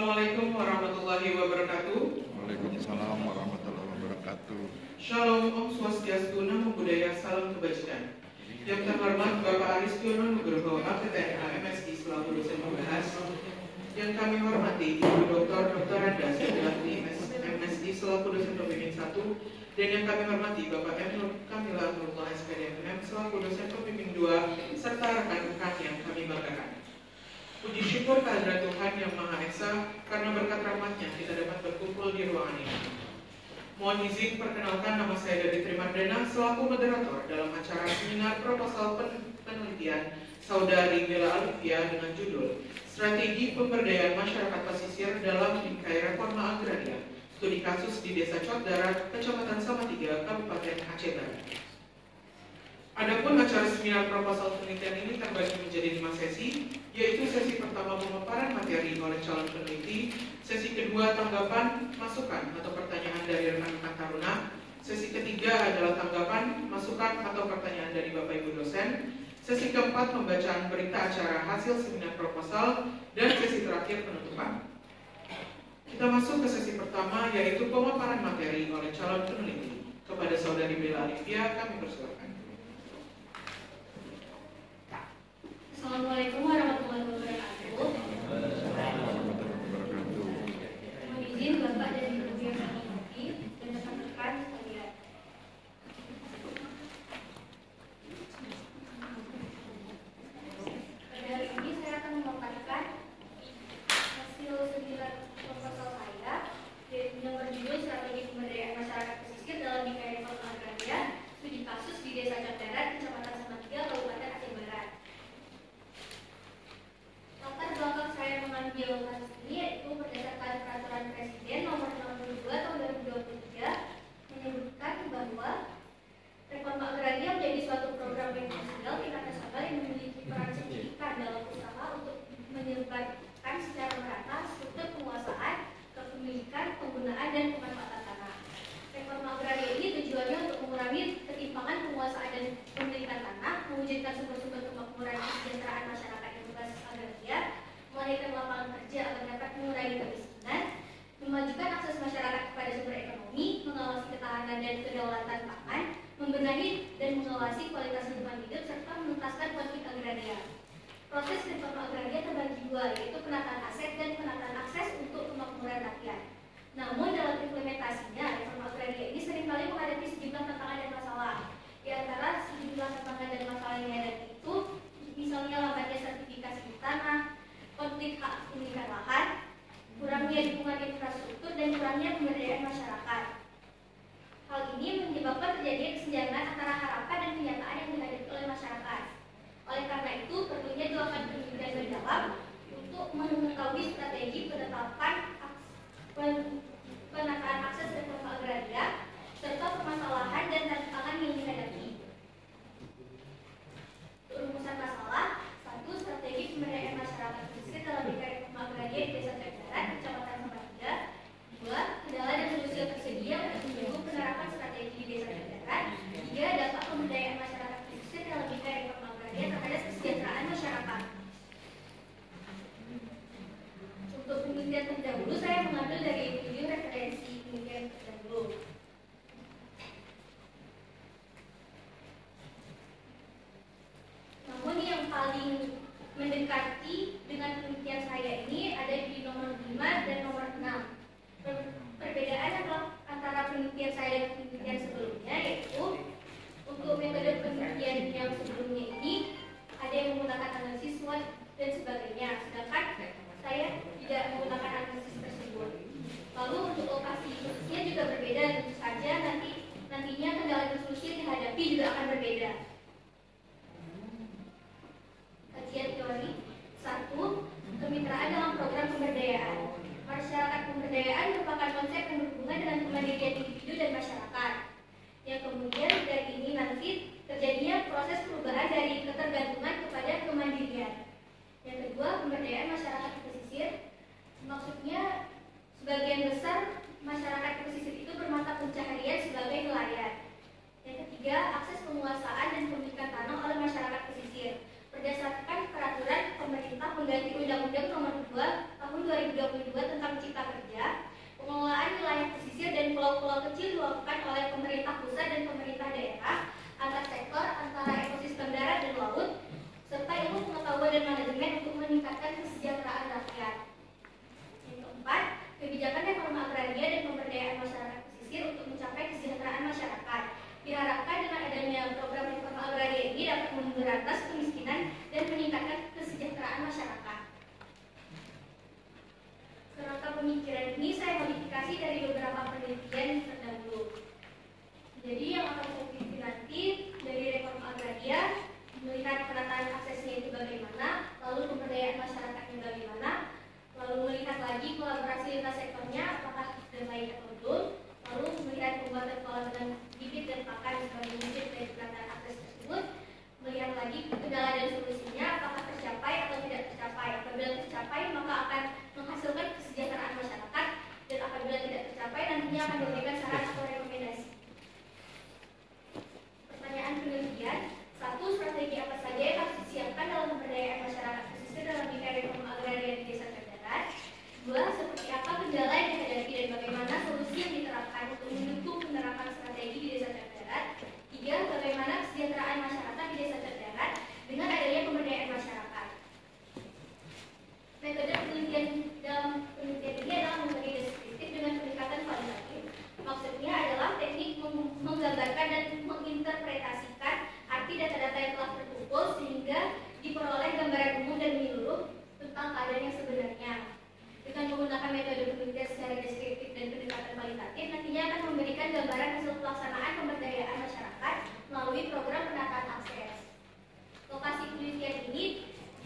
Assalamualaikum warahmatullahi wabarakatuh. Waalaikumsalam warahmatullahi wabarakatuh. Shalom, Om Swastiastu, Namo Buddhaya, salam kebajikan. Yang terhormat Bapak Aristiono Nugroho, APTNH MSI selaku dosen pembahas. Yang kami hormati Ibu Dr. Anda Setiawati MSI selaku dosen pembimbing 1. Dan yang kami hormati Bapak M. Nur Kamila Nurullah SPD MM selaku dosen pembimbing 2 serta rekan-rekan yang kami banggakan. Puji syukur kehadirat Tuhan Yang Maha Esa karena berkat rahmat-Nya kita dapat berkumpul di ruangan ini. Mohon izin perkenalkan nama saya Dadi Trimardana selaku moderator dalam acara seminar proposal penelitian Saudari Bella Alivia dengan judul Strategi Pemberdayaan Masyarakat Pesisir dalam Bingkai Reforma Agraria, studi kasus di Desa Cot Darat, Kecamatan Salatiga, Kabupaten Aceh Barat. Adapun acara seminar proposal penelitian ini terbagi menjadi 5 sesi, yaitu sesi pertama pemaparan materi oleh calon peneliti, sesi kedua tanggapan, masukan atau pertanyaan dari rekan-rekan taruna, sesi ketiga adalah tanggapan, masukan atau pertanyaan dari Bapak Ibu dosen, sesi keempat pembacaan berita acara hasil seminar proposal, dan sesi terakhir penutupan. Kita masuk ke sesi pertama, yaitu pemaparan materi oleh calon peneliti. Kepada Saudari Bella Alivia, kami persilakan. Assalamualaikum warahmatullahi wabarakatuh. Mohon izin Bapak dan Ibu yang saya hormati dan rekan-rekan sekalian. Pada hari ini saya akan memaparkan hasil seminar proposal saya yang berjudul Strategi Pemberdayaan Masyarakat Pesisir dalam Bingkai Reforma Agraria, studi kasus di Desa Cot Darat, Kecamatan Salatiga, Kabupaten Aceh Barat. Latar belakang saya mengambil kasus ini yaitu berdasarkan Peraturan Presiden Nomor 62 Tahun 2023 menyebutkan bahwa reforma agraria menjadi suatu program yang sosial tingkat nasional yang memiliki peran signifikan dalam usaha untuk menyebarkan secara merata struktur penguasaan, kepemilikan, penggunaan, dan pemanfaatan tanah. Reforma agraria ini tujuannya untuk mengurangi ketimpangan penguasaan dan pemilikan tanah, mewujudkan sumber-sumber kemakmuran kesejahteraan masyarakat yang berbasis agraria, melahirkan lapangan kerja agar dapat mengurangi kemiskinan, memajukan akses masyarakat kepada sumber ekonomi, mengawasi ketahanan dan kedaulatan pangan, membenahi dan mengawasi kualitas lingkungan hidup, serta menuntaskan konflik agraria. Proses reforma agraria terbagi dua, yaitu penataan aset dan penataan akses untuk kemakmuran rakyat. Namun dalam implementasinya, reforma agraria ini seringkali menghadapi sejumlah tantangan dan masalah. Di antara sejumlah tantangan dan masalah yang dihadapi itu, misalnya lambatnya sertifikasi tanah, konflik hak pemilikan lahan, kurangnya dukungan infrastruktur, dan kurangnya pemberdayaan masyarakat. Hal ini menyebabkan terjadinya kesenjangan antara harapan dan kenyataan yang dihadapi oleh masyarakat. Oleh karena itu, perlunya dilakukan penelitian mendalam untuk mengetahui strategi penetapan penataan akses reforma agraria serta permasalahan dan tantangan yang dihadapi. Rumusan masalah: 1. Strategi pemberdayaan masyarakat pesisir dalam bingkai reforma agraria di Desa Cot Darat, Kecamatan Salatiga. 2. Kendala dan solusi yang tersedia untuk mendukung penerapan strategi di Desa Cot Darat. 3. Dampak pemberdayaan masyarakat pesisir dalam bingkai reforma agraria terhadap kesejahteraan masyarakat. Untuk penelitian terdahulu saya mengambil dari video referensi penelitian terdahulu. Namun yang paling mendekati dengan penelitian saya ini ada di nomor 5 dan nomor 6. Perbedaan antara penelitian saya dan penelitian sebelumnya yaitu untuk metode penelitian yang sebelumnya ini ada yang menggunakan analisis SWOT dan sebagainya, sedangkan saya tidak menggunakan analisis tersebut. Lalu untuk lokasi khususnya juga berbeda, tentu saja nantinya kendala dan solusi yang dihadapi juga akan berbeda. Kajian teori. 1. Kemitraan dalam program pemberdayaan. Masyarakat pemberdayaan merupakan konsep yang berhubungan dengan kemandirian individu dan masyarakat, yang kemudian dari ini nanti terjadinya proses perubahan dari ketergantungan kepada kemandirian. Yang kedua, pemberdayaan masyarakat pesisir. Maksudnya sebagian besar masyarakat pesisir itu bermata pencaharian sebagai nelayan. Yang ketiga, akses penguasaan dan pemilikan tanah oleh masyarakat pesisir. Berdasarkan peraturan pemerintah mengganti Undang-Undang Nomor 2 Tahun 2022 tentang aplikasi dari beberapa penelitian terdahulu. Jadi yang akan saya pilih nanti dari reforma agraria, melihat penataan aksesnya itu bagaimana, lalu pemberdayaan masyarakatnya bagaimana, lalu melihat lagi kolaborasi lintas sektornya apakah sudah baik atau belum, lalu melihat pembuatan pola dengan bibit dan pakan sebagai wujud dari penataan akses tersebut, melihat lagi kendala dan solusinya apakah tercapai atau tidak tercapai. Apabila tercapai maka akan menghasilkan kesejahteraan masyarakat, dan apabila tidak tercapai nantinya akan diberikan saran atau rekomendasi. Pertanyaan penelitian: 1. Strategi apa saja yang harus disiapkan dalam pemberdayaan masyarakat pesisir dalam bingkai reforma agraria di desa terdarat? 2. Seperti apa kendala yang dihadapi dan bagaimana solusi yang diterapkan untuk mendukung penerapan strategi di desa terdarat? 3. Bagaimana kesejahteraan masyarakat di desa terdarat dengan adanya pemberdayaan masyarakat? Metode penelitian dalam penelitian ini adalah metode deskriptif dengan pendekatan kualitatif. Maksudnya adalah teknik menggambarkan dan menginterpretasikan arti data-data yang telah terkumpul sehingga diperoleh gambaran umum dan menyeluruh tentang keadaan yang sebenarnya. Dengan menggunakan metode penelitian secara deskriptif dan pendekatan kualitatif, nantinya akan memberikan gambaran hasil pelaksanaan pemberdayaan masyarakat melalui program penataan akses. Lokasi penelitian ini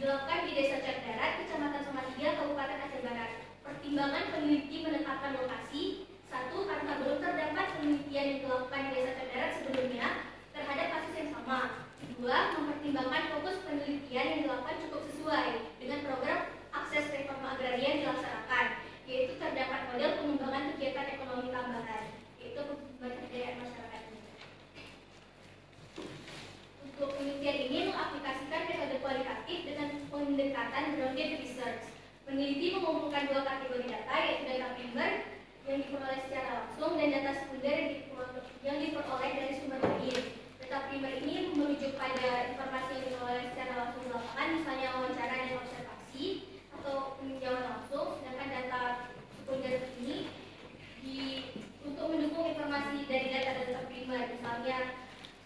dilakukan di Desa Cerdarat, Kecamatan Salatiga, Kabupaten Aceh Barat. Pertimbangan peneliti menetapkan lokasi: 1. Karena belum terdapat penelitian yang dilakukan di Desa Cerdarat sebelumnya terhadap kasus yang sama. 2. Mempertimbangkan fokus penelitian yang dilakukan cukup sesuai dengan program akses reforma agraria yang dilaksanakan, yaitu terdapat model pengembangan kegiatan ekonomi tambahan, yaitu pemberdayaan masyarakat. Untuk penelitian ini mengaplikasikan metode kualitatif dengan pendekatan grounded research. Peneliti mengumpulkan 2 kategori data, yaitu data primer yang diperoleh secara langsung dan data sekunder yang diperoleh dari sumber lain. Data primer ini merujuk pada informasi yang diperoleh secara langsung di lapangan, misalnya wawancara dan observasi atau peninjauan langsung, sedangkan data sekunder ini untuk mendukung informasi dari data-data primer, misalnya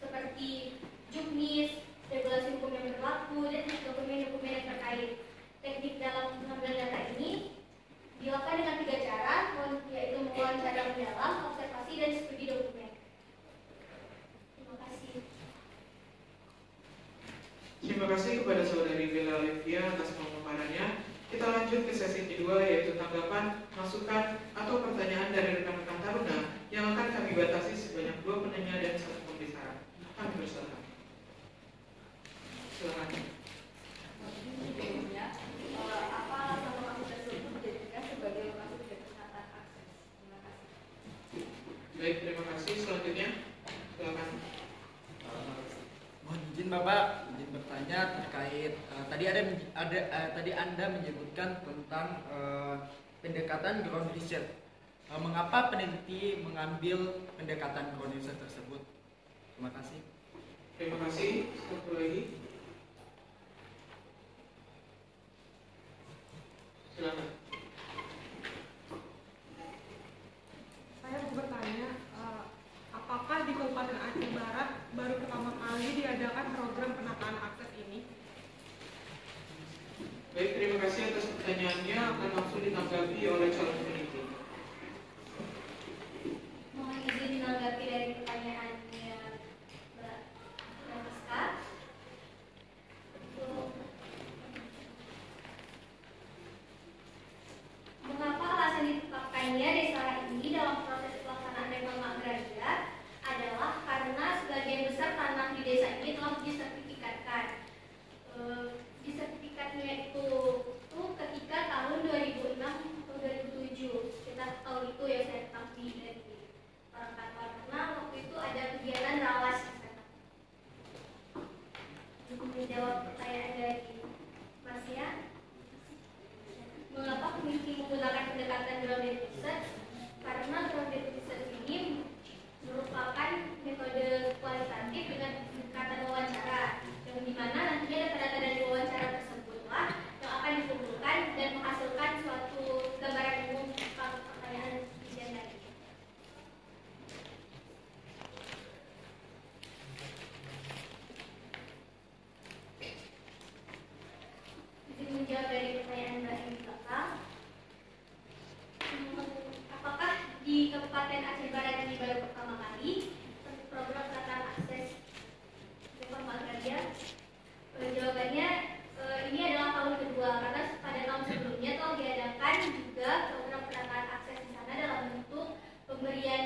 seperti juknis, regulasi hukum yang berlaku, dan dokumen-dokumen yang terkait. Teknik dalam pengambilan data ini dilakukan dengan 3 cara, yaitu wawancara mendalam, observasi, dan studi dokumen. Terima kasih. Terima kasih kepada Saudari Bella Olivia atas pemaparannya. Kita lanjut ke sesi kedua, yaitu tanggapan, masukan, atau pertanyaan dari rekan-rekan Taruna yang akan kami batasi sebanyak 2 penanya dan 1 pembicara. Kami bersilakan. Silakan. Apa alasan lokasi tersebut dijadikan sebagai lokasi tidak penataan akses? Terima kasih. Baik, terima kasih. Selanjutnya, silakan. Mohon izin Bapak, izin bertanya terkait tadi Anda menyebutkan tentang pendekatan ground research. Mengapa peneliti mengambil pendekatan ground research tersebut? Terima kasih. Terima kasih. Satu lagi. Silakan. Saya mau bertanya, apakah di Kabupaten Aceh Barat baru pertama kali diadakan program penataan akses ini? Baik, terima kasih atas pertanyaannya. Akan langsung ditanggapi oleh calon peneliti. Mohon izin menanggapi dari pertanyaannya Mbak Rizka. Mengapa alasan ditetapkannya desa ini dalam proses pelaksanaan reforma agraria adalah karena sebagian besar tanah di desa ini telah disertifikatkan. Disertifikatnya itu ketika tahun 2006 atau 2007 Kabupaten Aceh Barat ini baru pertama kali untuk program penataan akses reforma agraria? Jawabannya ini adalah tahun kedua, karena pada tahun sebelumnya telah diadakan juga program penataan akses di sana dalam bentuk pemberian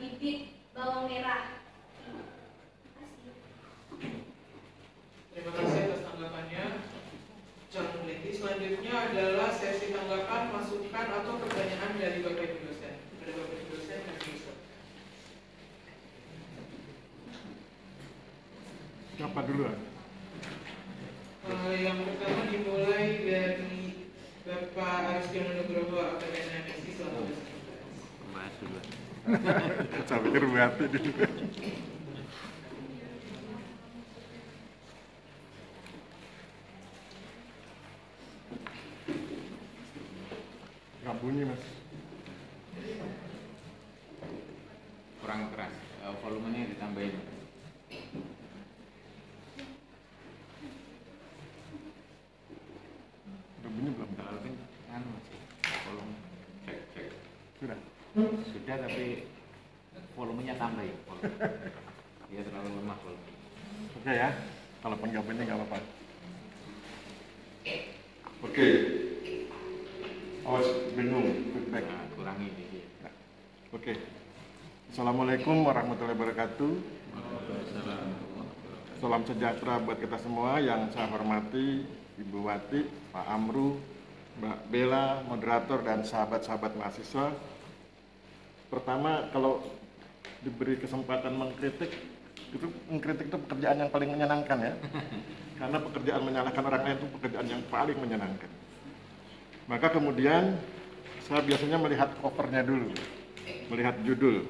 bibit bawang merah. Terima kasih atas tanggapannya. Calon peneliti selanjutnya adalah sesi tanggapan, masukan atau pertanyaan dari Bapak Ibu dosen. Ada Bapak Ibu dosen yang bisa. Siapa duluan? Yang pertama dimulai dari Bapak Aristiono Nugroho, APTN MSI selaku dosen. Mas dulu. Saya pikir Bu Ati dulu. Nggak bunyi, Mas. Kurang keras, volumenya ditambahin. Udah bunyi belum? Kalau kan masih volume cek. Sudah. Sudah tapi volumenya tambahin. Dia terlalu lemah volume. Oke ya. Kalau nggak bunyi nggak apa-apa. Oke. Awas bingung, feedback. Nah, kurangi dikit. Oke. Assalamualaikum warahmatullahi wabarakatuh. Salam sejahtera buat kita semua. Yang saya hormati Ibu Wati, Pak Amru, Mbak Bella, moderator dan sahabat-sahabat mahasiswa. Pertama, kalau diberi kesempatan mengkritik itu pekerjaan yang paling menyenangkan ya. Karena pekerjaan menyalahkan orang lain itu pekerjaan yang paling menyenangkan. Maka kemudian saya biasanya melihat covernya dulu, melihat judul.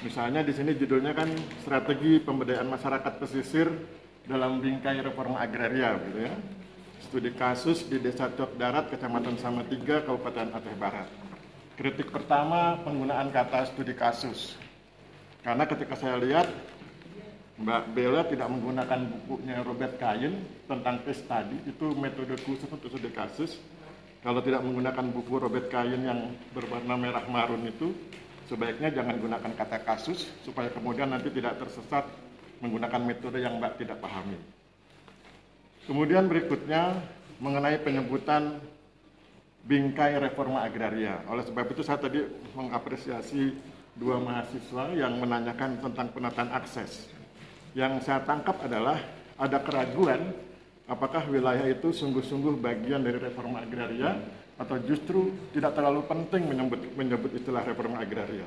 Misalnya di sini judulnya kan strategi pemberdayaan masyarakat pesisir dalam bingkai reforma agraria, gitu ya. Studi kasus di Desa Cok Darat, Kecamatan Samatiga, Kabupaten Aceh Barat. Kritik pertama penggunaan kata studi kasus. Karena ketika saya lihat Mbak Bella tidak menggunakan bukunya Robert Kain tentang case study, itu metode khusus untuk studi kasus. Kalau tidak menggunakan buku Robert Kain yang berwarna merah marun itu, sebaiknya jangan gunakan kata kasus supaya kemudian nanti tidak tersesat menggunakan metode yang Mbak tidak pahami. Kemudian berikutnya mengenai penyebutan bingkai reforma agraria. Oleh sebab itu saya tadi mengapresiasi dua mahasiswa yang menanyakan tentang penataan akses. Yang saya tangkap adalah ada keraguan apakah wilayah itu sungguh-sungguh bagian dari reforma agraria atau justru tidak terlalu penting menyebut istilah reforma agraria.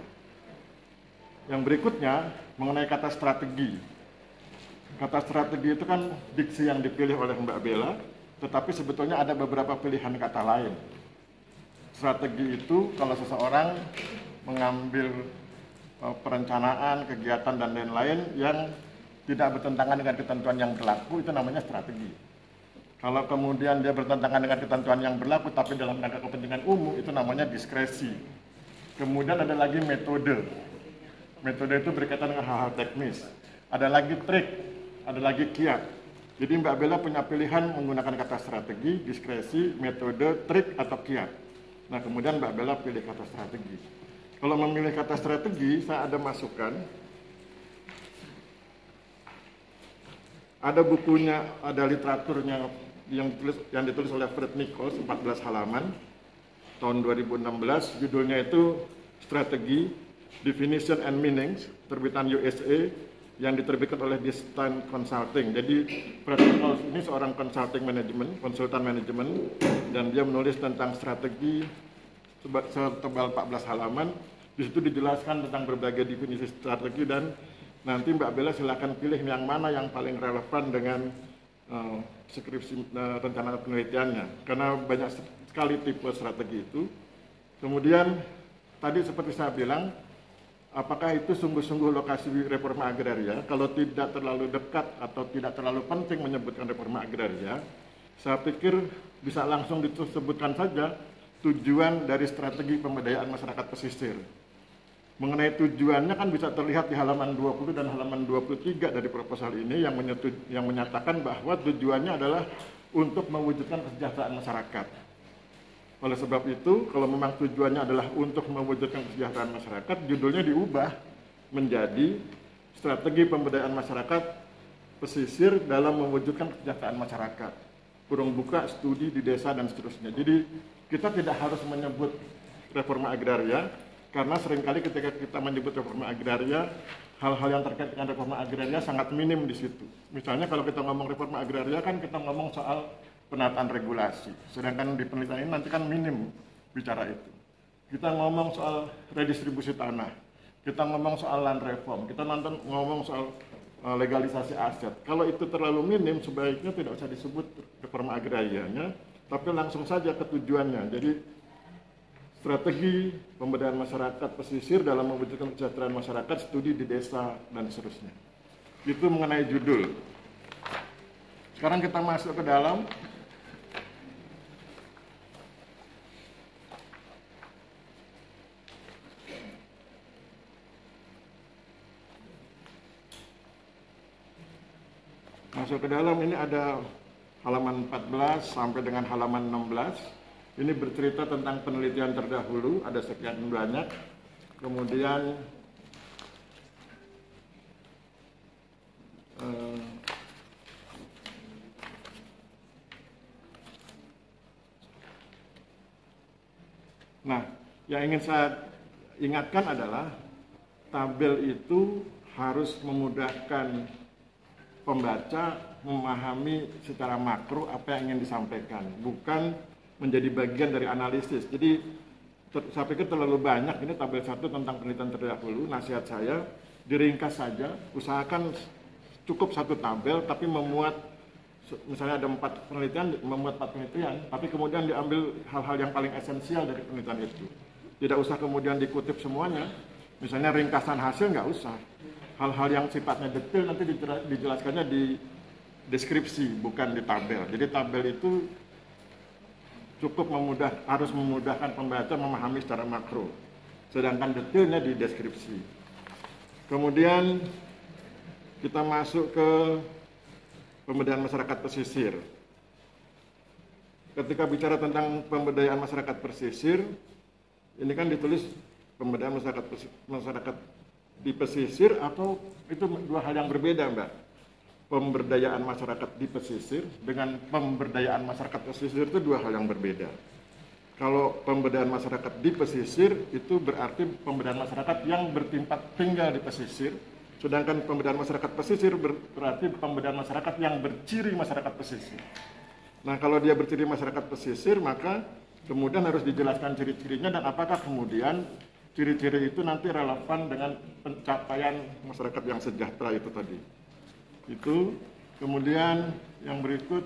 Yang berikutnya mengenai kata strategi. Kata strategi itu kan diksi yang dipilih oleh Mbak Bella, tetapi sebetulnya ada beberapa pilihan kata lain. Strategi itu kalau seseorang mengambil perencanaan, kegiatan dan lain-lain yang tidak bertentangan dengan ketentuan yang berlaku, itu namanya strategi. Kalau kemudian dia bertentangan dengan ketentuan yang berlaku tapi dalam rangka kepentingan umum, itu namanya diskresi. Kemudian ada lagi metode. Metode itu berkaitan dengan hal-hal teknis. Ada lagi trik, ada lagi kiat. Jadi Mbak Bella punya pilihan menggunakan kata strategi, diskresi, metode, trik atau kiat. Nah kemudian Mbak Bella pilih kata strategi. Kalau memilih kata strategi, saya ada masukan. Ada bukunya, ada literaturnya yang ditulis oleh Fred Nichols, 14 halaman, tahun 2016, judulnya itu Strategi, Definition and Meanings, terbitan USA, yang diterbitkan oleh Design Consulting. Jadi Fred Nichols ini seorang konsultan manajemen, dan dia menulis tentang strategi setebal 14 halaman. Di situ dijelaskan tentang berbagai definisi strategi, dan nanti Mbak Bella silakan pilih yang mana yang paling relevan dengan skripsi rencana penelitiannya, karena banyak sekali tipe strategi itu. Kemudian tadi seperti saya bilang, apakah itu sungguh-sungguh lokasi reforma agraria? Kalau tidak terlalu dekat atau tidak terlalu penting menyebutkan reforma agraria, saya pikir bisa langsung disebutkan saja tujuan dari strategi pemberdayaan masyarakat pesisir. Mengenai tujuannya kan bisa terlihat di halaman 20 dan halaman 23 dari proposal ini yang menyatakan bahwa tujuannya adalah untuk mewujudkan kesejahteraan masyarakat. Oleh sebab itu, kalau memang tujuannya adalah untuk mewujudkan kesejahteraan masyarakat, judulnya diubah menjadi strategi pemberdayaan masyarakat pesisir dalam mewujudkan kesejahteraan masyarakat. Kurung buka, studi di desa dan seterusnya. Jadi kita tidak harus menyebut reforma agraria, karena seringkali ketika kita menyebut reforma agraria, hal-hal yang terkait dengan reforma agraria sangat minim di situ. Misalnya kalau kita ngomong reforma agraria kan kita ngomong soal penataan regulasi. Sedangkan di penelitian ini nanti kan minim bicara itu. Kita ngomong soal redistribusi tanah, kita ngomong soal land reform, kita ngomong soal legalisasi aset. Kalau itu terlalu minim, sebaiknya tidak usah disebut reforma agrarianya, tapi langsung saja ke tujuannya. Jadi strategi pemberdayaan masyarakat pesisir dalam mewujudkan kesejahteraan masyarakat, studi di desa dan seterusnya. Itu mengenai judul. Sekarang kita masuk ke dalam. Masuk ke dalam, ini ada halaman 14 sampai dengan halaman 16. Ini bercerita tentang penelitian terdahulu, ada sekian banyak. Kemudian nah, yang ingin saya ingatkan adalah tabel itu harus memudahkan pembaca memahami secara makro apa yang ingin disampaikan, bukan menjadi bagian dari analisis. Jadi saya pikir terlalu banyak ini tabel 1 tentang penelitian terdahulu. Nasihat saya diringkas saja, usahakan cukup satu tabel tapi memuat, misalnya ada 4 penelitian, memuat 4 penelitian, tapi kemudian diambil hal-hal yang paling esensial dari penelitian itu. Tidak usah kemudian dikutip semuanya, misalnya ringkasan hasil nggak usah. Hal-hal yang sifatnya detail nanti dijelaskannya di deskripsi, bukan di tabel. Jadi tabel itu cukup harus memudahkan pembaca memahami secara makro, sedangkan detailnya di deskripsi. Kemudian kita masuk ke pemberdayaan masyarakat pesisir. Ketika bicara tentang pemberdayaan masyarakat pesisir, ini kan ditulis pemberdayaan masyarakat di pesisir, atau itu dua hal yang berbeda, Mbak? Pemberdayaan masyarakat di pesisir dengan pemberdayaan masyarakat pesisir itu dua hal yang berbeda. Kalau pemberdayaan masyarakat di pesisir itu berarti pemberdayaan masyarakat yang bertempat tinggal di pesisir, sedangkan pemberdayaan masyarakat pesisir berarti pemberdayaan masyarakat yang berciri masyarakat pesisir. Nah, kalau dia berciri masyarakat pesisir, maka kemudian harus dijelaskan ciri-cirinya dan apakah kemudian ciri-ciri itu nanti relevan dengan pencapaian masyarakat yang sejahtera itu tadi. Itu. Kemudian yang berikut,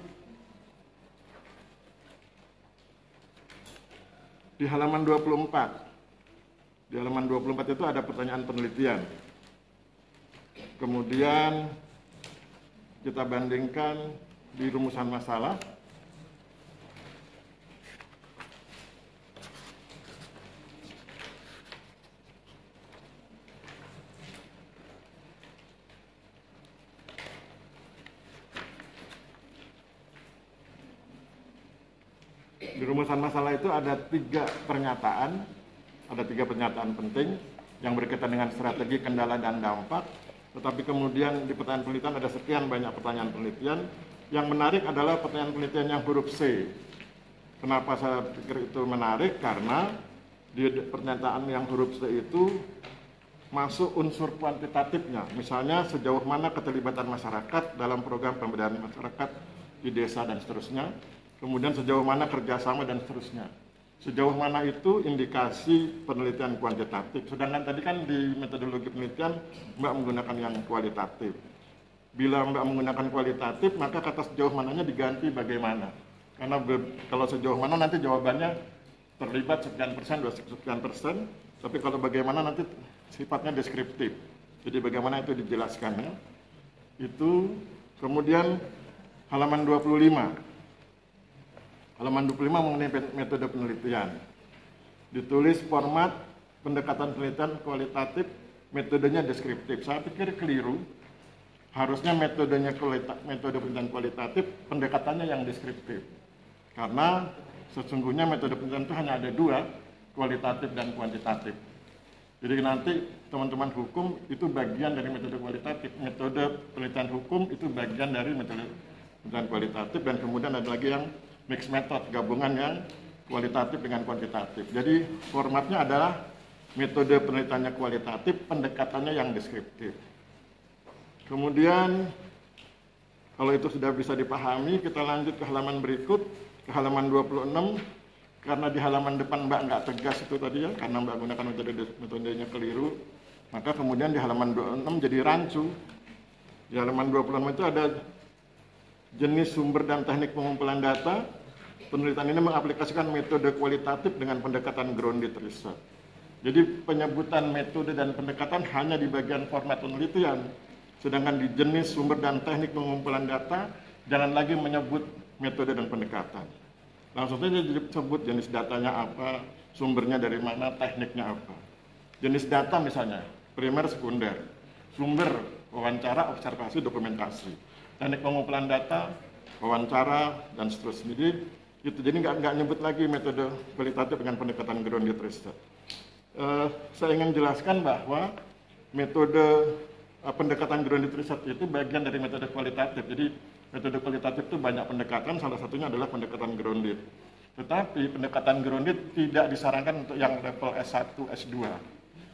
di halaman 24. Di halaman 24 itu ada pertanyaan penelitian. Kemudian kita bandingkan di rumusan masalah. Di rumusan masalah itu ada 3 pernyataan penting yang berkaitan dengan strategi, kendala, dan dampak. Tetapi kemudian di pertanyaan penelitian ada sekian banyak pertanyaan penelitian. Yang menarik adalah pertanyaan penelitian yang huruf C. Kenapa saya pikir itu menarik? Karena di pernyataan yang huruf C itu masuk unsur kuantitatifnya. Misalnya sejauh mana keterlibatan masyarakat dalam program pemberdayaan masyarakat di desa dan seterusnya. Kemudian sejauh mana kerjasama dan seterusnya. Sejauh mana itu indikasi penelitian kuantitatif. Sedangkan tadi kan di metodologi penelitian Mbak menggunakan yang kualitatif. Bila Mbak menggunakan kualitatif, maka kata sejauh mananya diganti bagaimana. Karena kalau sejauh mana nanti jawabannya terlibat sekian persen, 2 sekian persen. Tapi kalau bagaimana nanti sifatnya deskriptif. Jadi bagaimana itu dijelaskannya. Itu kemudian halaman 25. Halaman 25 mengenai metode penelitian. Ditulis format pendekatan penelitian kualitatif, metodenya deskriptif. Saya pikir keliru. Harusnya metode penelitian kualitatif, pendekatannya yang deskriptif. Karena sesungguhnya metode penelitian itu hanya ada dua, kualitatif dan kuantitatif. Jadi nanti teman-teman hukum itu bagian dari metode kualitatif, metode penelitian hukum itu bagian dari metode penelitian kualitatif, dan kemudian ada lagi yang mixed method, gabungan yang kualitatif dengan kuantitatif. Jadi formatnya adalah metode penelitiannya kualitatif, pendekatannya yang deskriptif. Kemudian kalau itu sudah bisa dipahami, kita lanjut ke halaman berikut, ke halaman 26. Karena di halaman depan Mbak nggak tegas itu tadi ya, karena Mbak gunakan metodenya keliru, maka kemudian di halaman 26 jadi rancu. Di halaman 26 itu ada jenis sumber dan teknik pengumpulan data. Penelitian ini mengaplikasikan metode kualitatif dengan pendekatan grounded research. Jadi penyebutan metode dan pendekatan hanya di bagian format penelitian. Sedangkan di jenis sumber dan teknik pengumpulan data, jangan lagi menyebut metode dan pendekatan. Langsung saja disebut jenis datanya apa, sumbernya dari mana, tekniknya apa. Jenis data misalnya, primer, sekunder, sumber, wawancara, observasi, dokumentasi. Teknik pengumpulan data, wawancara, dan seterusnya. Jadi nggak nyebut lagi metode kualitatif dengan pendekatan grounded research. Saya ingin jelaskan bahwa metode pendekatan grounded research itu bagian dari metode kualitatif. Jadi metode kualitatif itu banyak pendekatan, salah satunya adalah pendekatan grounded. Tetapi pendekatan grounded tidak disarankan untuk yang level S1, S2.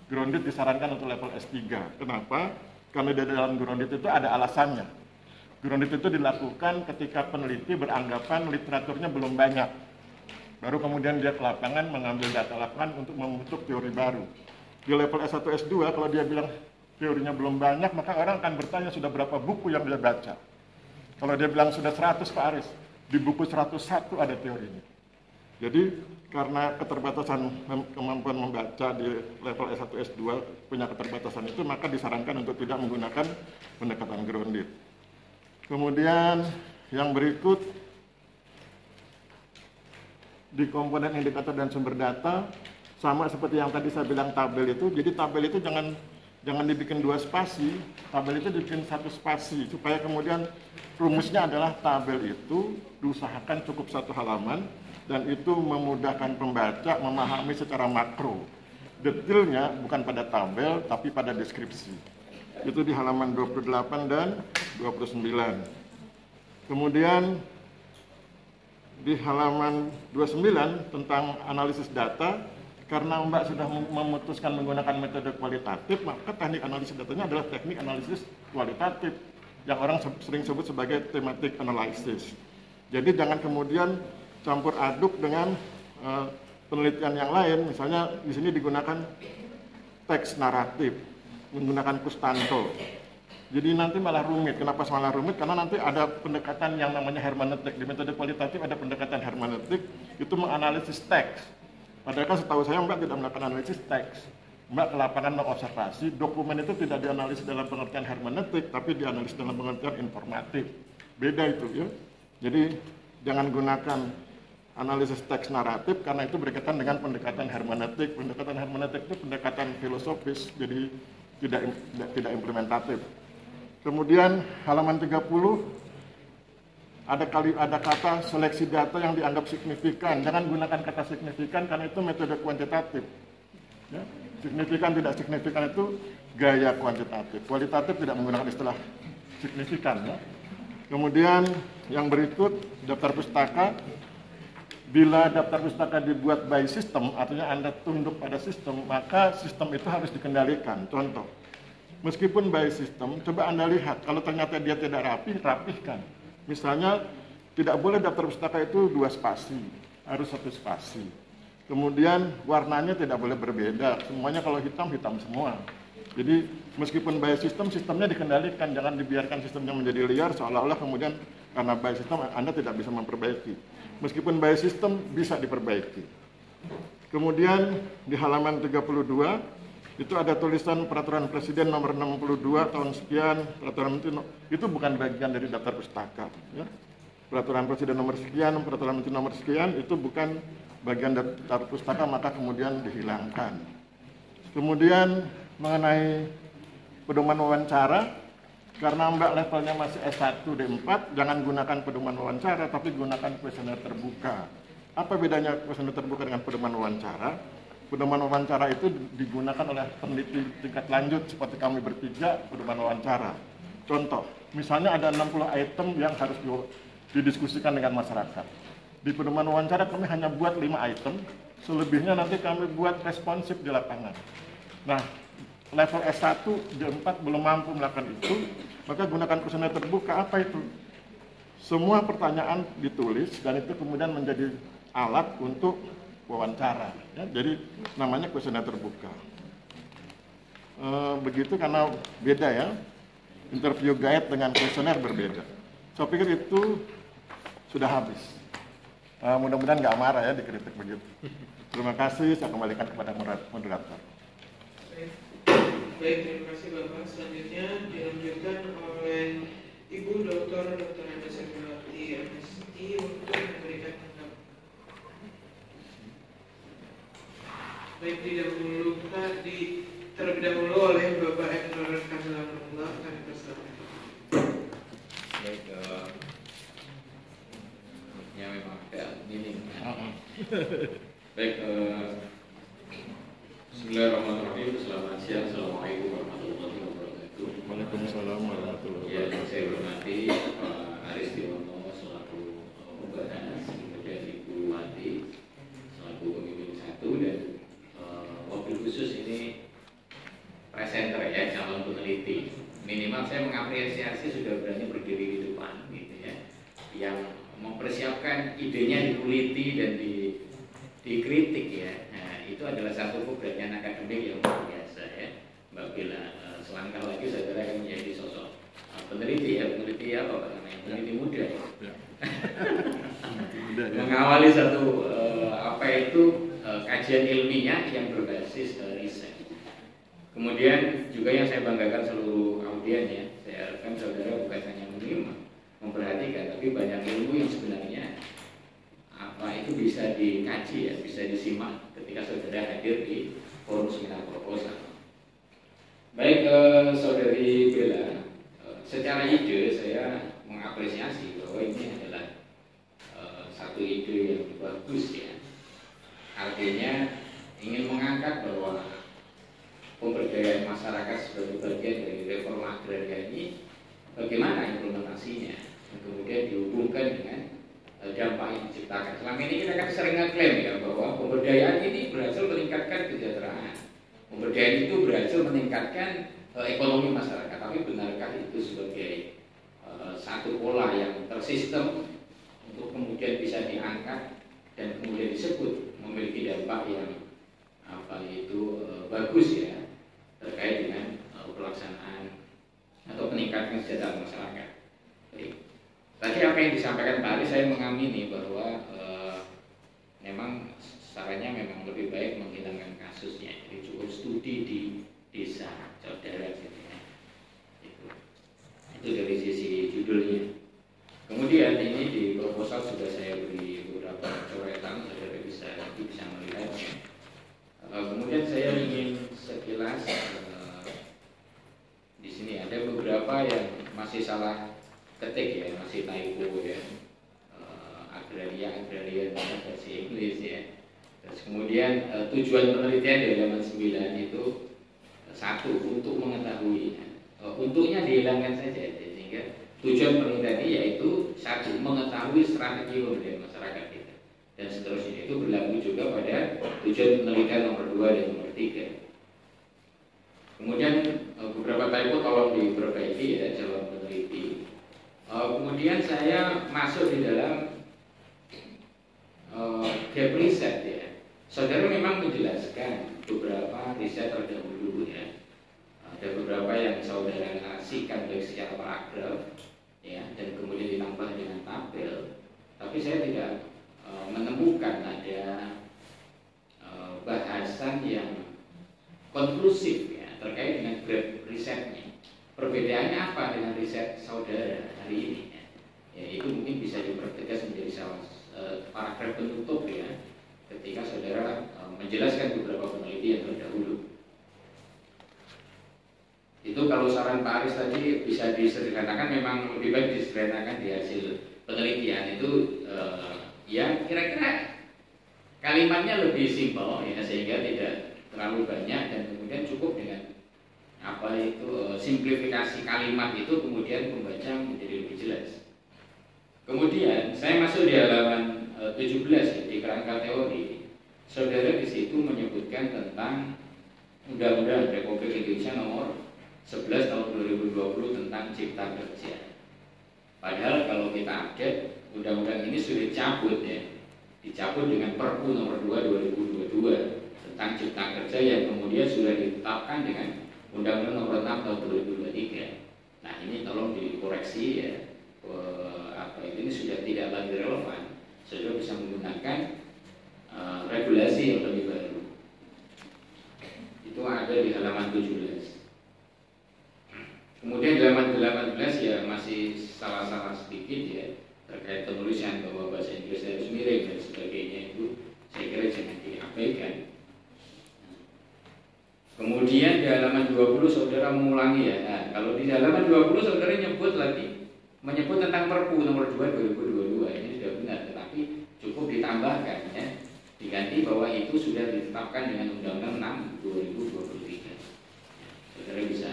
Grounded disarankan untuk level S3. Kenapa? Karena di dalam grounded itu ada alasannya. Grounded itu dilakukan ketika peneliti beranggapan literaturnya belum banyak. Baru kemudian dia ke lapangan mengambil data lapangan untuk membentuk teori baru. Di level S1, S2 kalau dia bilang teorinya belum banyak, maka orang akan bertanya sudah berapa buku yang dia baca. Kalau dia bilang sudah 100 Pak Aris, di buku 101 ada teorinya. Jadi karena keterbatasan kemampuan membaca di level S1, S2 punya keterbatasan itu, maka disarankan untuk tidak menggunakan pendekatan grounded. Kemudian yang berikut, di komponen indikator dan sumber data, sama seperti yang tadi saya bilang tabel itu, jadi tabel itu jangan dibikin 2 spasi, tabel itu dibikin 1 spasi, supaya kemudian rumusnya adalah tabel itu diusahakan cukup 1 halaman, dan itu memudahkan pembaca memahami secara makro. Detailnya bukan pada tabel, tapi pada deskripsi. Itu di halaman 28 dan 29. Kemudian di halaman 29 tentang analisis data, karena Mbak sudah memutuskan menggunakan metode kualitatif, maka teknik analisis datanya adalah teknik analisis kualitatif yang orang sering sebut sebagai thematic analysis. Jadi jangan kemudian campur aduk dengan penelitian yang lain. Misalnya di sini digunakan teks naratif, menggunakan Kustanto. Jadi nanti malah rumit. Kenapa malah rumit? Karena nanti ada pendekatan yang namanya hermeneutik. Di metode kualitatif ada pendekatan hermeneutik, itu menganalisis teks. Padahal kan setahu saya Mbak tidak melakukan analisis teks. Mbak ke lapangan mengobservasi, dokumen itu tidak dianalisis dalam pengertian hermeneutik, tapi dianalisis dalam pengertian informatif. Beda itu ya. Jadi jangan gunakan analisis teks naratif karena itu berkaitan dengan pendekatan hermeneutik. Pendekatan hermeneutik itu pendekatan filosofis, jadi tidak implementatif. Kemudian halaman 30 ada kata seleksi data yang dianggap signifikan. Jangan gunakan kata signifikan karena itu metode kuantitatif. Ya, signifikan tidak signifikan itu gaya kuantitatif. Kualitatif tidak menggunakan istilah signifikan. Ya. Kemudian yang berikut daftar pustaka. Bila daftar pustaka dibuat by system, artinya Anda tunduk pada sistem, maka sistem itu harus dikendalikan. Contoh, meskipun by system, coba Anda lihat, kalau ternyata dia tidak rapi, rapihkan. Misalnya, tidak boleh daftar pustaka itu 2 spasi, harus 1 spasi. Kemudian warnanya tidak boleh berbeda, semuanya kalau hitam, hitam semua. Jadi meskipun by system, sistemnya dikendalikan, jangan dibiarkan sistemnya menjadi liar, seolah-olah kemudian karena by system Anda tidak bisa memperbaiki. Meskipun by system bisa diperbaiki. Kemudian di halaman 32 itu ada tulisan peraturan presiden nomor 62 tahun sekian, peraturan itu bukan bagian dari daftar pustaka. Ya. Peraturan presiden nomor sekian, peraturan menteri nomor sekian itu bukan bagian daftar pustaka, maka kemudian dihilangkan. Kemudian mengenai pedoman wawancara, karena Mbak levelnya masih S1 D4, jangan gunakan pedoman wawancara, tapi gunakan kuesioner terbuka. Apa bedanya kuesioner terbuka dengan pedoman wawancara? Pedoman wawancara itu digunakan oleh peneliti tingkat lanjut seperti kami bertiga, pedoman wawancara. Contoh, misalnya ada 60 item yang harus didiskusikan dengan masyarakat. Di pedoman wawancara kami hanya buat 5 item, selebihnya nanti kami buat responsif di lapangan. Nah, level S1, D4 belum mampu melakukan itu, maka gunakan kuesioner terbuka. Apa itu? Semua pertanyaan ditulis dan itu kemudian menjadi alat untuk wawancara. Ya, jadi namanya kuesioner terbuka. Begitu karena beda ya, interview guide dengan kuesioner berbeda. Saya pikir itu sudah habis. Mudah-mudahan nggak marah ya dikritik begitu. Terima kasih, saya kembalikan kepada moderator. Baik, terima kasih Bapak. Selanjutnya dilanjutkan oleh Ibu Dr. Anda Sarmawati MSc untuk memberikan tanggapan. Baik, terlebih dahulu oleh Bapak Eknor Kamila Nurullah, kami persilakan. Baik, ya memang agak minim. Baik, bismillahirrahmanirrahim. Selamat siang, assalamualaikum warahmatullahi wabarakatuh. Waalaikumsalam warahmatullahi Ya, wabarakatuh. saya hormati Pak Aristiono selaku pembahas, kemudian Ibu Wati selaku pemimpin 1 dan mobil khusus ini presenter ya, calon peneliti. Minimal saya mengapresiasi sudah berani berdiri di depan gitu ya, yang mempersiapkan idenya dikuliti dan dikritik ya. Nah, itu adalah satu keberanian akademik yang luar biasa ya, Mbak Bella. Selangkah lagi saudara akan menjadi sosok peneliti ya, apa Pak namanya, peneliti muda ya. Mengawali satu kajian ilmiah yang berbasis riset. Kemudian juga yang saya banggakan seluruh audien ya, saya harapkan saudara bukan hanya menyimak, memperhatikan, tapi banyak ilmu yang sebenarnya itu bisa dikaji ya, bisa disimak ketika saudara hadir di forum seminar proposal. Baik, Saudari Bella, secara ide saya mengapresiasi bahwa ini adalah satu ide yang bagus ya. Artinya ingin mengangkat bahwa pemberdayaan masyarakat sebagai bagian dari reforma agraria ini bagaimana implementasinya, dan kemudian dihubungkan dengan dampak yang diciptakan. Selama ini kita kan sering ngeklaim ya bahwa pemberdayaan ini berhasil meningkatkan kesejahteraan, pemberdayaan itu berhasil meningkatkan ekonomi masyarakat. Tapi benarkah itu sebagai satu pola yang tersistem untuk kemudian bisa diangkat dan kemudian disebut memiliki dampak yang bagus ya terkait dengan pelaksanaan atau peningkatan kesejahteraan masyarakat. Jadi, tadi apa yang disampaikan Pak Ari, saya mengamini bahwa memang sarannya memang lebih baik menghilangkan kasusnya. Jadi cukup studi di desa saudara gitu ya. Itu dari sisi judulnya. Kemudian ini di proposal sudah saya beri beberapa coretan, saudara bisa melihatnya. Kemudian saya ingin sekilas di sini ada beberapa yang masih salah ketik ya, masih typo ya, agraria versi Inggris ya. Terus kemudian tujuan penelitian di halaman 9 itu satu, untuk mengetahui, untuknya dihilangkan saja sehingga tujuan penelitian ini yaitu satu, mengetahui strategi pemberdayaan masyarakat kita, dan seterusnya. Itu berlaku juga pada tujuan penelitian nomor 2 dan nomor 3. Kemudian beberapa typo tolong diperbaiki ya, calon peneliti. Kemudian saya masuk di dalam gap riset ya. Saudara memang menjelaskan beberapa riset terdahulu ya. Ada beberapa yang saudara narasikan baik secara paragraf ya, dan kemudian ditambah dengan tabel. Tapi saya tidak menemukan ada bahasan yang konklusif ya terkait dengan gap risetnya. Perbedaannya apa dengan riset saudara hari ini ya? Ya, itu mungkin bisa dipertegas menjadi salah paragraf penutup ya, ketika saudara menjelaskan beberapa penelitian terdahulu. Itu kalau saran Pak Aris tadi bisa disederhanakan, memang lebih baik disederhanakan di hasil penelitian itu ya kira-kira kalimatnya lebih simpel ya, sehingga tidak terlalu banyak dan kemudian cukup dengan apa itu simplifikasi kalimat itu, kemudian pembaca menjadi lebih jelas. Kemudian saya masuk di halaman 17 ya, di kerangka teori. Saudara di situ menyebutkan tentang Undang-Undang Republik Indonesia nomor 11 tahun 2020 tentang Cipta Kerja. Padahal kalau kita update, undang-undang ini sudah dicabut ya, dicabut dengan Perpu nomor 2 2022 tentang Cipta Kerja yang kemudian sudah ditetapkan dengan Undang-Undang nomor 6 tahun 2023. Nah ini tolong dikoreksi ya, ini sudah tidak lagi relevan. Saudara bisa menggunakan regulasi yang lebih baru. Itu ada di halaman 17. Kemudian di halaman 18 ya masih salah-salah sedikit ya terkait penulisan bahwa bahasa Inggris harus mirip dan sebagainya, itu saya kira jangan diabaikan. Kemudian di halaman 20 saudara mengulangi ya. Nah, kalau di halaman 20 saudara menyebut tentang Perpu nomor 2 2022, ini sudah benar, tetapi cukup ditambahkan ya, diganti bahwa itu sudah ditetapkan dengan Undang-Undang 6 2023. Saudara bisa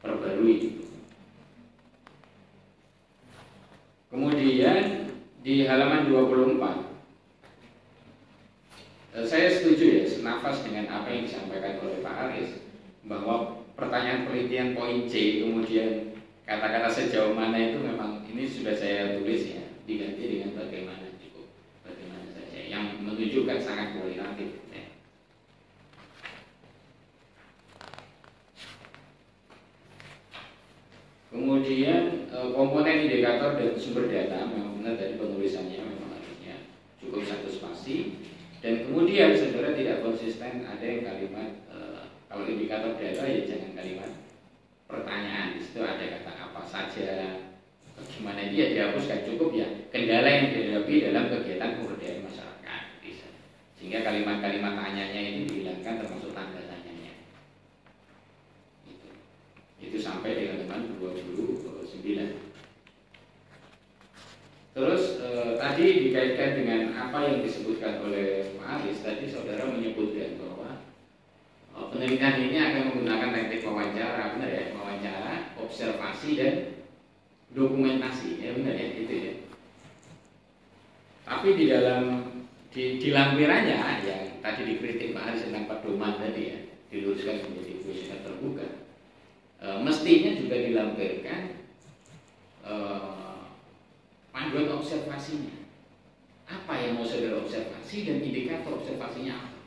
perbarui itu. Kemudian di halaman 24 saya setuju ya, senafas dengan apa yang disampaikan oleh Pak Aris, bahwa pertanyaan penelitian poin C kemudian kata-kata sejauh mana itu memang ini sudah saya tulis ya, diganti dengan bagaimana, cukup bagaimana saja, yang menunjukkan sangat kualitatif ya. Kemudian komponen indikator dan sumber data memang benar dari penulisannya memang harusnya cukup satu spasi. Dan kemudian saudara tidak konsisten, ada yang kalimat kalau indikator data ya jangan kalimat pertanyaan, di situ ada kata apa saja, bagaimana dia dihapuskan, cukup ya kendala yang dihadapi dalam kegiatan pemberdayaan masyarakat bisa. Sehingga kalimat-kalimat tanyanya ini dihilangkan termasuk tanda tanyanya. Itu sampai di halaman 29. Terus tadi dikaitkan dengan apa yang disebutkan oleh Pak Aris, tadi saudara menyebutkan bahwa penelitian ini akan menggunakan teknik wawancara, benar ya, wawancara, observasi dan dokumentasi, ya benar ya, itu ya. Tapi di dalam di lampirannya yang tadi dikritik Pak Aris tentang pedoman tadi ya, diluruskan menjadi kuesioner terbuka, mestinya juga dilampirkan panduan observasinya. Apa yang mau saudara observasi dan indikator observasinya apa?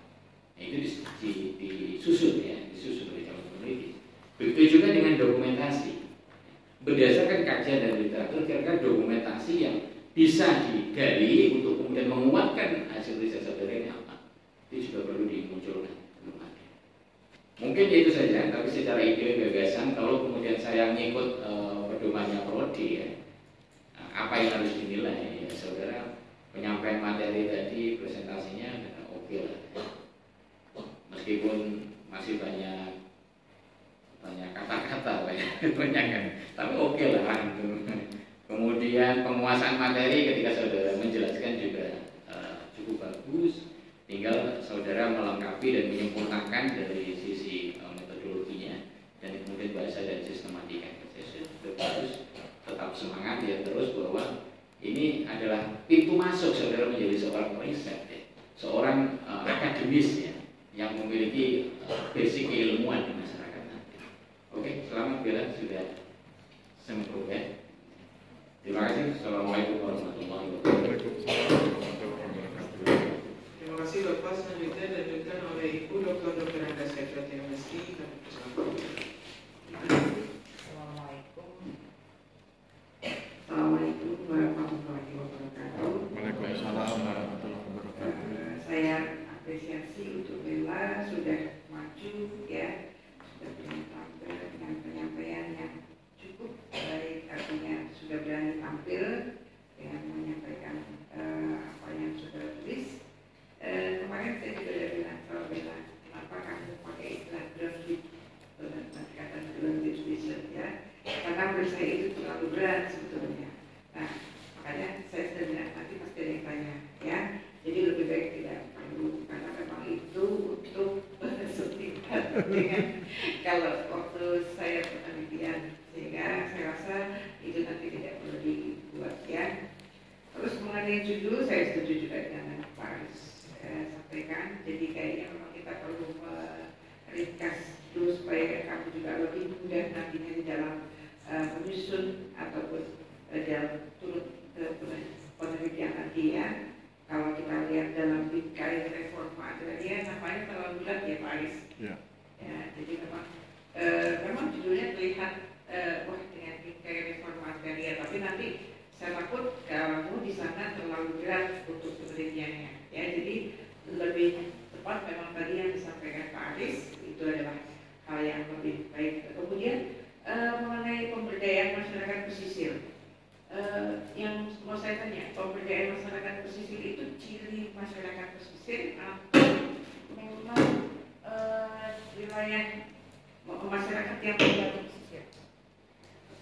Nah, itu disusun ya, disusun oleh calon peneliti. Begitu juga dengan dokumentasi. Berdasarkan kajian dan literatur, kira-kira dokumentasi yang bisa digali untuk kemudian menguatkan hasil riset saudara ini apa? Itu juga perlu dimunculkan. Mungkin itu saja, tapi secara ide gagasan, kalau kemudian saya ngikut pedomannya Prodi ya, apa yang harus dinilai ya, saudara penyampaian materi tadi presentasinya oke lah ya. Meskipun masih banyak kata-kata lah ya, banyak kan, tapi oke lah gitu. Kemudian penguasaan materi ketika saudara menjelaskan juga cukup bagus, tinggal saudara melengkapi dan menyempurnakan dari sisi metodologinya dan kemudian bahasa dan sistematika. Saya sudah bagus, tetap semangat ya terus bahwa ini adalah pintu masuk saudara menjadi seorang riset ya, seorang akademis ya, yang memiliki basic keilmuan di masyarakat nanti. Oke, selamat Bella sudah sempurna ya. Terima kasih. Assalamualaikum warahmatullahi wabarakatuh. Terima kasih Bapak. Selanjutnya dilanjutkan oleh Ibu Dr. Anda Sekret yang mesti kami persilakan. Assalamualaikum warahmatullahi wabarakatuh. Waalaikumsalam warahmatullahi wabarakatuh. Saya apresiasi untuk Bella sudah maju ya, sudah berani tampil dengan penyampaian yang cukup baik, artinya sudah berani tampil dengan menyampaikan apa yang sudah tulis. Kemarin saya juga ada bilang sama Bella, kenapa kamu pakai istilah grounded kata grounded research ya, karena menurut saya itu terlalu berat sebetulnya. Nah, makanya saya sudah bilang nanti pasti ada yang tanya ya, jadi lebih baik tidak dengan kalau waktu saya penelitian, sehingga saya rasa itu nanti tidak perlu dibuat ya. Terus mengenai judul, saya setuju juga dengan Pak Aris sampaikan. Jadi kayaknya memang kita perlu meringkas dulu supaya kamu juga lebih mudah nantinya di dalam menyusun ataupun dalam turut penelitian nanti ya. Kalau kita lihat dalam bingkai reforma agraria, namanya terlalu bulat ya Pak Aris. Ya. Ya, jadi memang judulnya terlihat wah dengan bingkai reforma agraria, tapi nanti saya takut kamu di sana terlalu berat untuk penelitiannya. Ya, jadi lebih tepat memang tadi yang disampaikan Pak Aris itu adalah hal yang lebih baik. Kemudian mengenai pemberdayaan masyarakat pesisir, yang mau saya tanya, pemberdayaan masyarakat pesisir itu ciri masyarakat pesisir atau memang wilayah masyarakat yang berada pesisir?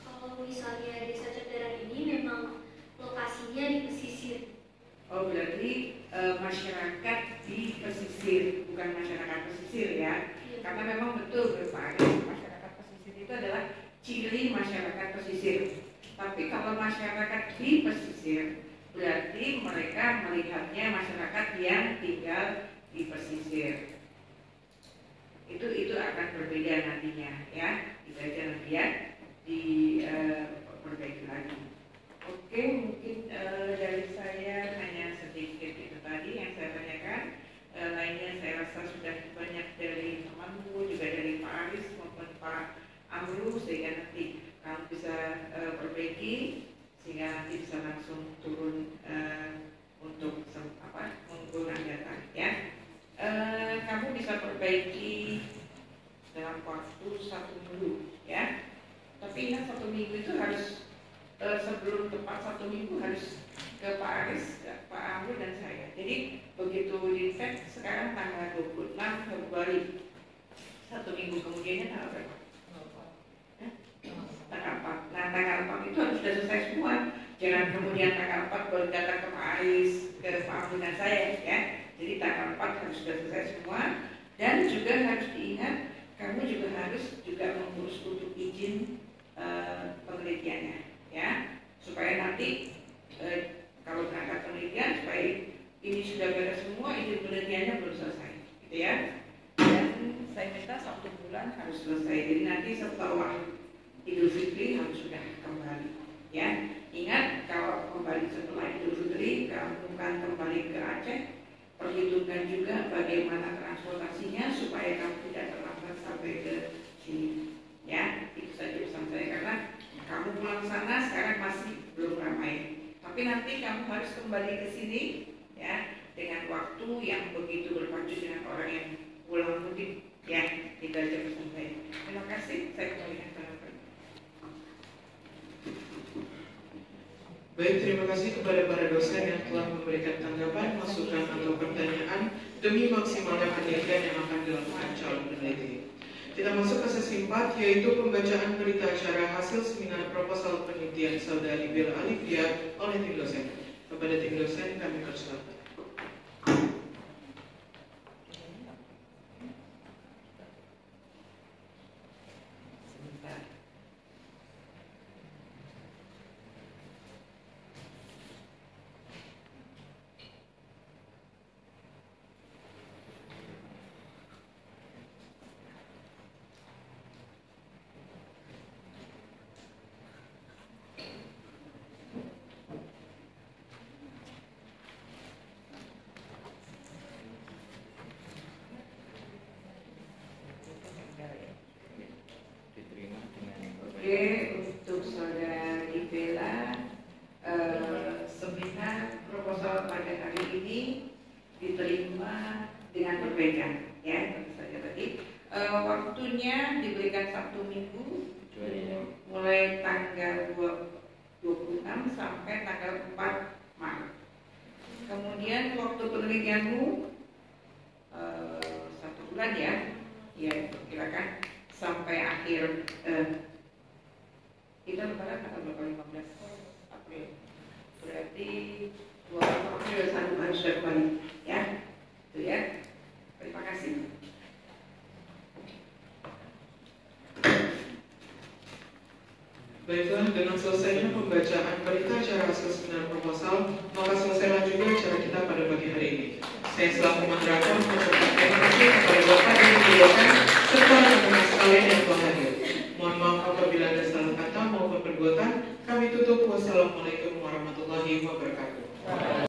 Kalau misalnya desa Cederan ini memang lokasinya di pesisir. Oh, berarti masyarakat di pesisir, bukan masyarakat pesisir ya? Iya. Karena memang betul Pak Aris, masyarakat pesisir itu adalah ciri masyarakat pesisir. Tapi kalau masyarakat di pesisir, berarti mereka melihatnya masyarakat yang tinggal di pesisir. Itu akan berbeda nantinya ya. Kita aja nanti ya diperbaiki lagi. Oke, mungkin dari saya hanya sedikit itu tadi yang saya tanyakan. Lainnya saya rasa sudah banyak dari temanmu, juga dari Pak Aris maupun Pak Amru, sehingga nanti kamu bisa perbaiki, sehingga nanti bisa langsung turun untuk menggunakan data ya. Kamu bisa perbaiki dalam waktu 1 minggu ya. Tapi ingat 1 minggu itu harus sebelum tepat 1 minggu harus ke Pak Aris, Pak Amru dan saya. Jadi begitu di-tag sekarang tanggal 26 Februari, 1 minggu kemudiannya tanggal berapa? Tanggal 4. Nah tanggal 4 itu harus sudah selesai semua. Jangan kemudian tanggal 4 baru datang ke Pak Aris, ke Pak Amru dan saya ya. Jadi tanggal 4 harus sudah selesai semua. Dan juga harus diingat, kamu juga harus mengurus untuk izin penelitiannya ya, supaya nanti kalau berangkat penelitian supaya ini sudah beres semua, izin penelitiannya belum selesai gitu ya. Dan saya minta 1 bulan harus selesai, jadi nanti setelah Idul Fitri harus sudah kembali ya. Ingat, kalau kembali setelah Idul Fitri, kamu bukan kembali ke Aceh, perhitungkan juga bagaimana transportasinya supaya kamu tidak terlambat sampai ke sini ya. Itu saja pesan saya, karena kamu pulang sana sekarang masih belum ramai, tapi nanti kamu harus kembali ke sini ya dengan waktu yang begitu berpacu dengan orang yang pulang mudik ya. Itu aja pesan saya. Terima kasih, saya kembalikan ke Baik, terima kasih kepada para dosen yang telah memberikan tanggapan, masukan atau pertanyaan demi maksimalnya penelitian yang akan dilakukan calon peneliti. Kita masuk ke sesi 4, yaitu pembacaan berita acara hasil seminar proposal penelitian Saudari Bella Alivia oleh tim dosen. Kepada tim dosen kami persilakan. Oke, untuk Saudari Bella, seminar proposal pada hari ini diterima dengan perbedaan ya, tentu saja tadi waktunya diberikan 1 minggu mulai tanggal 26 sampai tanggal 4 Maret. Kemudian waktu penelitianmu 1 bulan ya, perkirakan sampai akhir kita lebaran tanggal 15 April, berarti 2 April harus kembali ya, itu ya. Terima kasih. Baiklah, dengan selesainya pembacaan berita acara hasil seminar proposal, maka selesailah juga acara kita pada pagi hari ini. Saya selaku moderator mengucapkan terima kasih kepada Bapak dan Ibu dosen serta rekan-rekan sekalian yang telah hadir. Mohon maaf apabila ada salah kata maupun perbuatan. Kami tutup. Wassalamualaikum warahmatullahi wabarakatuh.